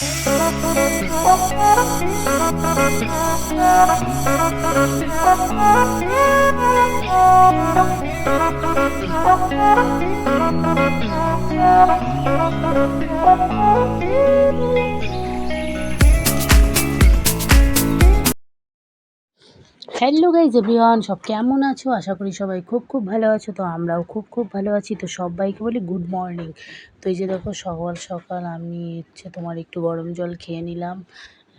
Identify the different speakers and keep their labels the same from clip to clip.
Speaker 1: Hello guys everyone, সব কেমন আছো? আশা করি সবাই খুব খুব ভালো আছো। তো আমরাও খুব খুব ভালো আছি। তো সবাইকে বলি গুড মর্নিং। তো এই যে দেখো সকাল সকাল আমি তোমার একটু গরম জল খেয়ে নিলাম,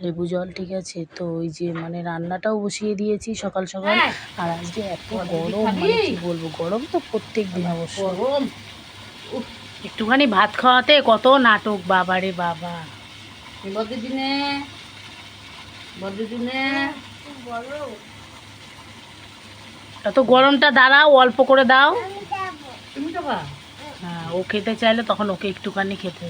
Speaker 1: লেবু জল, ঠিক আছে। তো ওই যে মানে রান্নাটাও বসিয়ে দিয়েছি সকাল সকাল। আর আজকে এত গরম, মানে কি বলবো, গরম তো প্রত্যেক দিন অবশ্য। একটুখানি ভাত খাওয়াতে কত নাটক, বাবারে বাবা।
Speaker 2: বদ্রদিনে
Speaker 1: তো গরমটা দাঁড়াও, অল্প করে দাও।
Speaker 2: তুমি খাবা?
Speaker 1: হ্যাঁ, ও খেতে চাইলে তখন ওকে একটুখানি খেতে।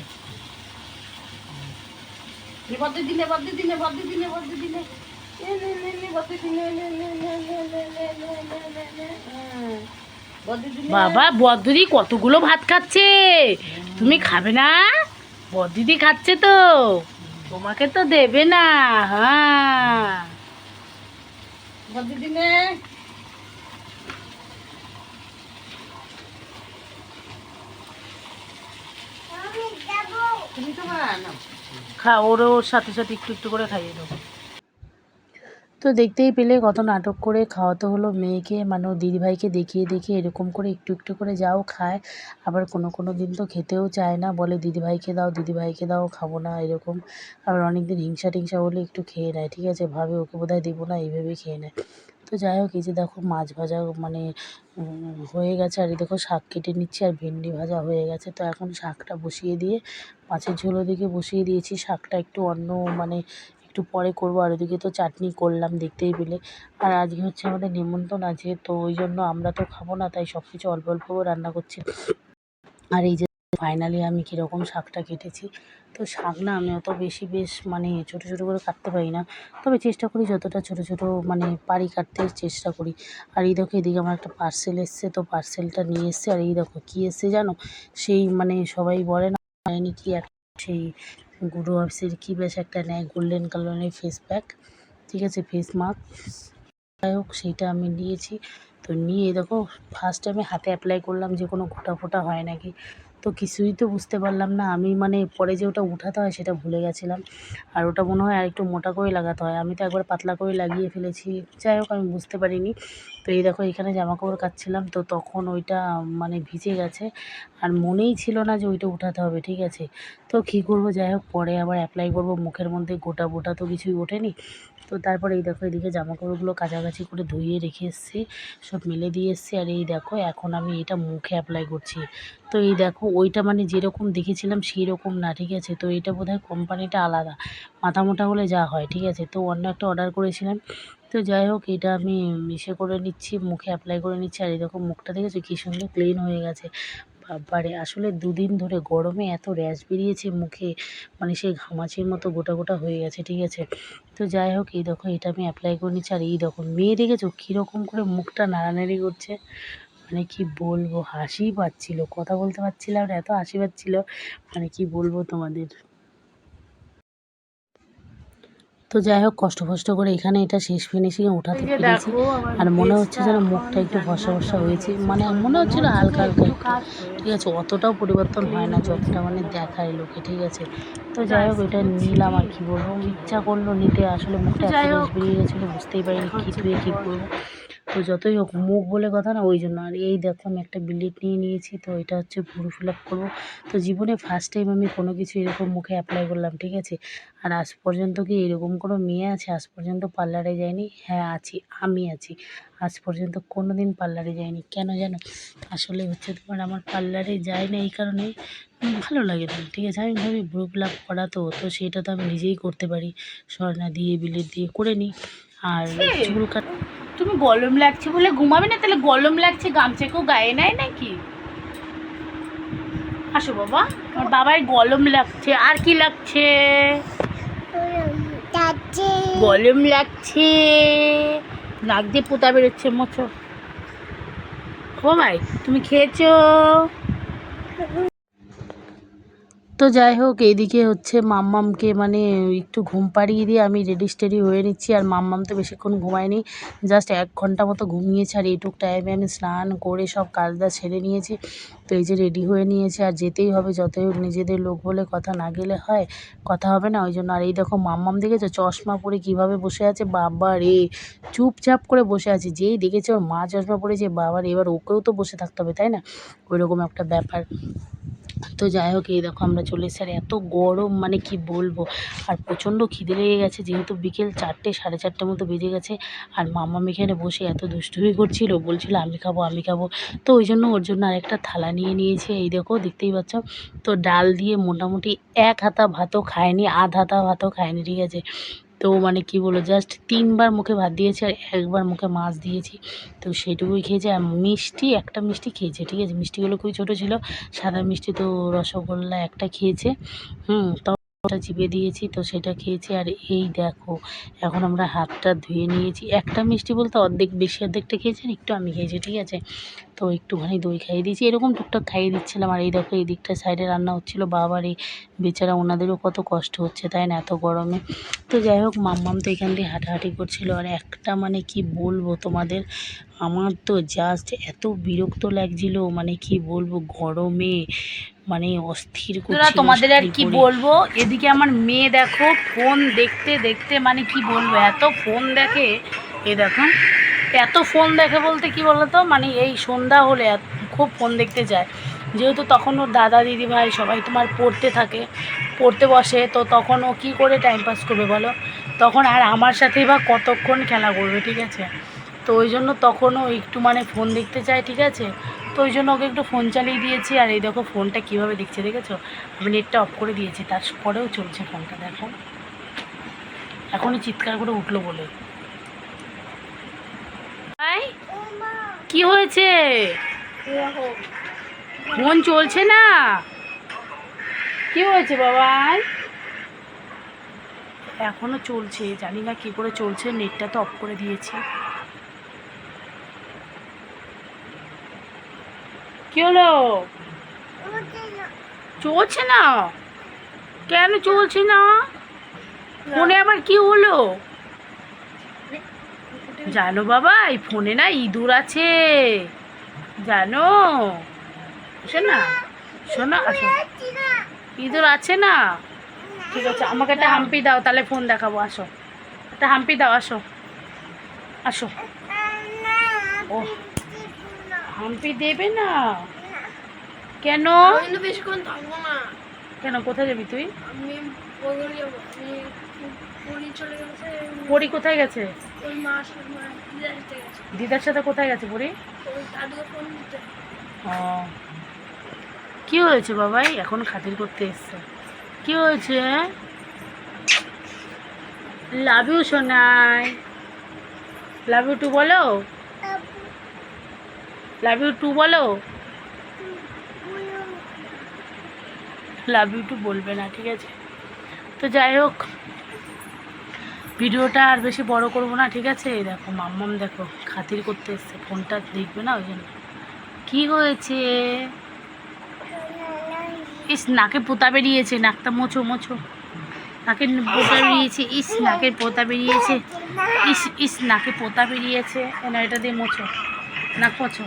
Speaker 1: বাবা, বদ্দিদি কতগুলো ভাত খাচ্ছে, তুমি খাবে না? বদ্দিদি খাচ্ছে তো, তোমাকে তো দেবে না। হ্যাঁ
Speaker 2: বদ্রদিনে তুমি খাবা না?
Speaker 1: খা, ওর সাথে সাথে একটু একটু করে খাইয়ে দেবো। তো দেখতেই পেলে কত নাটক করে খাওয়াতে হলো মেয়েকে, মানে ও দিদিভাইকে দেখিয়ে দেখিয়ে এরকম করে একটু একটু করে যাও খায়। আবার কোনো কোনো দিন তো খেতেও চায় না, বলে দিদিভাইকে দাও, দিদিভাইকে দাও, খাবো না এরকম। আবার অনেক দিন হিংসা টিংসা হলে একটু খেয়ে নেয়, ঠিক আছে, ভাবে ওকে বোধহয় দেবো না, এইভাবে খেয়ে নেয়। তো যাই হোক, এই যে দেখো মাছ ভাজা মানে হয়ে গেছে, আর এই দেখো শাক কেটে নিচ্ছি, আর ভেন্ডি ভাজা হয়ে গেছে। তো এখন শাকটা বসিয়ে দিয়ে মাছের ঝোল ওদিকে বসিয়ে দিয়েছি, শাকটা একটু অন্য মানে একটু পরে করবো। আর ওদিকে তো চাটনি করলাম দেখতেই পেলে। আর আজকে হচ্ছে আমাদের নিমন্ত্রণ আছে, তো ওই জন্য আমরা তো খাবো না, তাই সব কিছু অল্প অল্প রান্না করছি। আর এই যে ফাইনালি আমি কীরকম শাকটা কেটেছি। তো শাক না আমি অত বেশ মানে ছোটো ছোটো করে কাটতে পারি না, তবে চেষ্টা করি যতটা ছোটো ছোটো মানে পারি কাটতে চেষ্টা করি। আর এই দেখো এদিকে আমার একটা পার্সেল এসছে, তো পার্সেলটা নিয়ে এসছে। আর এই দেখো কী এসছে জানো, সেই মানে সবাই বলে না কি একটা, সেই গুরু অফিসের কী বেশ একটা নেয় গোল্ডেন কালারের ফেস প্যাক, ঠিক আছে, ফেস মাস্ক। যাই হোক সেইটা আমি নিয়েছি। তো নিয়ে দেখো ফার্স্ট আমি হাতে অ্যাপ্লাই করলাম যে কোনো ফোঁটা ফোঁটা হয় নাকি, তো কিছুই তো বুঝতে পারলাম না আমি, মানে পরে যে ওটা উঠাতে হয় সেটা ভুলে গেছিলাম। আর ওটা মনে হয় আর একটু মোটা করে লাগাতে হয়, আমি তো একবার পাতলা করে লাগিয়ে ফেলেছি। যাই হোক আমি বুঝতে পারিনি। তো এই দেখো এখানে জামাকাপড় কাচ্ছিলাম, তো তখন ওইটা মানে ভিজে গেছে, আর মনেই ছিল না যে ওইটা উঠাতে হবে, ঠিক আছে। তো কী করবো, যাই হোক পরে আবার অ্যাপ্লাই করবো মুখের মধ্যে, গোটা বোটা তো কিছুই ওঠেনি। তো তারপরে এই দেখো এদিকে জামাকাপড়গুলো কাছাকাছি করে ধুয়ে রেখে এসেছি, সব মেলে দিয়ে এসেছি। আর এই দেখো এখন আমি এটা মুখে অ্যাপ্লাই করছি। তো এই দেখো ওইটা মানে যেরকম দেখেছিলাম সেই রকম না, ঠিক আছে। তো এইটা বোধহয় কোম্পানিটা আলাদা, মাথা মোটা হলে যা হয়, ঠিক আছে। তো অন্য একটা অর্ডার করেছিলাম। তো যাই হোক এটা আমি মিশে করে নিচ্ছি, মুখে অ্যাপ্লাই করে নিচ্ছি। আর এই দেখো মুখটা দেখেছো কী সুন্দর ক্লিন হয়ে গেছে। বাবারে, আসলে দুদিন ধরে গরমে এত র্যাশ বেরিয়েছে মুখে, মানে সেই ঘামাচির মতো গোটা গোটা হয়ে গেছে, ঠিক আছে। তো যাই হোক এই দেখো এটা আমি অ্যাপ্লাই করে নিচ্ছি। আর এই দেখো মেয়ে দেখেছো কীরকম করে মুখটা নাড়ানাড়ি করছে, মানে কি বলবো, হাসিই পাচ্ছিল, কথা বলতে পারছিলাম না, এত হাসি পাচ্ছিল, মানে কি বলবো তোমাদের। তো যাই হোক কষ্ট করে এখানে এটা শেষ ফিনিশিংয়ে ওঠাতে পেরেছি। আর মনে হচ্ছে যেন মুখটা একটু ফর্সা ফর্সা হয়েছে, মানে মনে হচ্ছিলো হালকা হালকা একটু, ঠিক আছে, অতটাও পরিবর্তন হয় না যতটা মানে দেখায় লোকে, ঠিক আছে। তো যাই হোক এটা নিলাম, আর কি বলবো, ইচ্ছা করলো নিতে, আসলে মুখটা এত র্যাশ বেরিয়ে গেছিলো বুঝতেই পারিনি কী ধুয়ে কী করবো। তো যতই হোক মুখ বলে কথা না, ওই জন্য। আর এই দেখো আমি একটা বিলেট নিয়ে নিয়েছি, তো এটা হচ্ছে ভুরু ফিল আপ করবো। তো জীবনে ফার্স্ট টাইম আমি কোনো কিছু এরকম মুখে অ্যাপ্লাই করলাম, ঠিক আছে। আর আজ পর্যন্ত কি এরকম কোনো মেয়ে আছে আজ পর্যন্ত পার্লারে যায়নি? হ্যাঁ আছি, আমি আছি। আজ পর্যন্ত কোনো দিন পার্লারে যাইনি, কেন জানো? আসলে হচ্ছে তোমার আমার পার্লারে যাই না এই কারণেই, ভালো লাগে না, ঠিক আছে। আমি ভাবি ভ্রু ফিল আপ করা তো সেটা তো আমি নিজেই করতে পারি, স্বর্ণা দিয়ে বিলেট দিয়ে করে নিই। আর চুল কাট, তুমি গরম লাগছে বলে ঘুমাবে না? তাহলে গরম লাগছে গামছা কেউ গায়ে নেয় নাকি? আসো বাবা, আমার বাবার গরম লাগছে। আর কি লাগছে? গরম লাগছে, নাক দিয়ে পোতা বেরোচ্ছে, মোছো। ও ভাই তুমি খেয়েছো? তো যাই হোক এইদিকে হচ্ছে মাম্মামকে মানে একটু ঘুম পাড়িয়ে দিয়ে আমি রেডি স্টেডি হয়ে নিচ্ছি। আর মাম্মাম তো বেশিক্ষণ ঘুমায়নি, জাস্ট 1 ঘন্টা মতো ঘুমিয়েছে। আর এইটুক টাইমে আমি স্নান করে সব কাজটা সেরে নিয়েছি। তো এই যে রেডি হয়ে নিয়েছে, আর যেতেই হবে, যতই হোক নিজেদের লোক বলে কথা না গেলে হয়, কথা হবে না, ওই জন্য। আর এই দেখো মাম্মাম দেখেছো চশমা পরে কীভাবে বসে আছে, বাবা রে, চুপচাপ করে বসে আছে। যেই দেখেছে ওর মা চশমা পরেছে, বাবা রে, এবার ওকেও তো বসে থাকতে হবে, তাই না? ওইরকম একটা ব্যাপার। তো যাই হোক এই দেখো আমরা চলে এসেছি। আর এত গরম মানে কি বলবো, আর প্রচণ্ড খিদে লেগে গেছে, যেহেতু বিকেল 4টে 4:30 মতো বেজে গেছে। আর মাম্মাম এখানে বসে এত দুষ্টুমি করছিল, বলছিল আমি খাবো আমি খাবো। তো ওই জন্য ওর জন্য আরেকটা থালা নিয়ে নিয়েছে, এই দেখো দেখতেই পাচ্ছ। তো ডাল দিয়ে মোটামুটি 1 হাতা ভাতও খায়নি, আধ হাতা ভাতও খায়নি, ঠিক আছে? তো মানে কি বলবো, জাস্ট 3বার মুখে ভাত দিয়েছি আর 1বার মুখে মাছ দিয়েছি। তো সেটুকুই খেয়েছে। আর মিষ্টি, একটা মিষ্টি খেয়েছে, ঠিক আছে? মিষ্টিগুলো খুবই ছোটো ছিল, সাদা মিষ্টি। তো রসগোল্লা একটা খেয়েছে, ওটা চিপে দিয়েছি, তো সেটা খেয়েছি। আর এই দেখো এখন আমরা হাতটা ধুয়ে নিয়েছি। একটা মিষ্টি বলতে অর্ধেক, বেশি অর্ধেকটা খেয়েছেন, একটু আমি খেয়েছি, ঠিক আছে? তো একটুখানি দই খাইয়ে দিয়েছি, এরকম টুকটাক খাইয়ে দিচ্ছিলাম। আর এই দেখো এই দিকটা সাইডে রান্না হচ্ছিলো, বাবারে বেচারা, ওনাদেরও কত কষ্ট হচ্ছে, তাই না, এত গরমে। তো যাই হোক মাম্মাম তো এখান দিয়ে হাঁটাহাঁটি করছিল। আর একটা মানে কি বলবো তোমাদের, আমার তো জাস্ট এত বিরক্ত লাগছিল, মানে কি বলবো, গরমে মানে অস্থির করছিল। তোমাদের আর কি বলবো, এদিকে আমার মেয়ে দেখো ফোন দেখতে দেখতে মানে কি বলবো, এত ফোন দেখে। এই দেখো এত ফোন দেখে বলতে কি বলতো, মানে এই সন্ধ্যা হলে খুব ফোন দেখতে যায়। যেহেতু তখন ওর দাদা দিদি ভাই সবাই তোমার পড়তে থাকে, পড়তে বসে, তো তখন ও কী করে টাইম পাস করবে বলো? তখন আর আমার সাথেই বা কতক্ষণ খেলা করবে, ঠিক আছে? তো ওই জন্য তখনও একটু মানে ফোন দেখতে চায়, ঠিক আছে? তো ওই জন্য ওকে একটু ফোন চালিয়ে দিয়েছি। আর এই দেখো ফোনটা কীভাবে দেখছে দেখেছো, আমি নেটটা অফ করে দিয়েছি, তারপরেও চলছে ফোনটা, দেখো এখনই চিৎকার করে উঠলো বলে। ভাই কি হয়েছে, ফোন চলছে না? কি হয়েছে বাবাই? এখনো চলছে, জানি না কি করে চলছে, নেটটা তো অফ করে দিয়েছি। কি হলো, চলছে না? কেন চলছে না ফোনে, আবার কি হলো? জানো বাবা, এই ফোনে না ইঁদুর আছে, জানো? শোনা শোনা, আসো, ইঁদুর আছে না? ঠিক আছে, আমাকে একটা হাম্পি দাও, তাহলে ফোন দেখাবো। আসো, একটা হাম্পি দাও, আসো আসো। ও হাম্পি দেবে না কেন?
Speaker 2: বেশিক্ষণ থাকবো না।
Speaker 1: কেন, কোথায় যাবি তুই?
Speaker 2: আমি বগুড়া যাবো। আমি পরি চলে গেছে।
Speaker 1: পরি কোথায় গেছে?
Speaker 2: ওর মা দিদার সাথে গেছে।
Speaker 1: দিদার সাথে কোথায় গেছে পরি?
Speaker 2: ওর দাদুকে ফোন দিতে।
Speaker 1: ও, কি হয়েছে বাবাই, এখন খাতির করতে এসছে? কি হয়েছে? লাভ ইউ সোনাই, লাভ ইউ টু বলো, লাভ ইউ টু বলো। লাভ ইউ টু বলবে না, ঠিক আছে? তো যাই হোক ভিডিওটা আর বেশি বড় করবো না, ঠিক আছে? এই দেখো মাম্মাম দেখো খাতির করতে এসছে, ফোনটা দেখবে না, ওই জন্য। কী হয়েছে? ইস, নাকে পোতা বেরিয়েছে, নাকটা মোছো মোছো, নাকের পোতা বেরিয়েছে, ইস নাকের পোতা বেরিয়েছে, ইস ইস নাকে পোতা বেরিয়েছে, না এটা দিয়ে মোছো, নাক মোছো।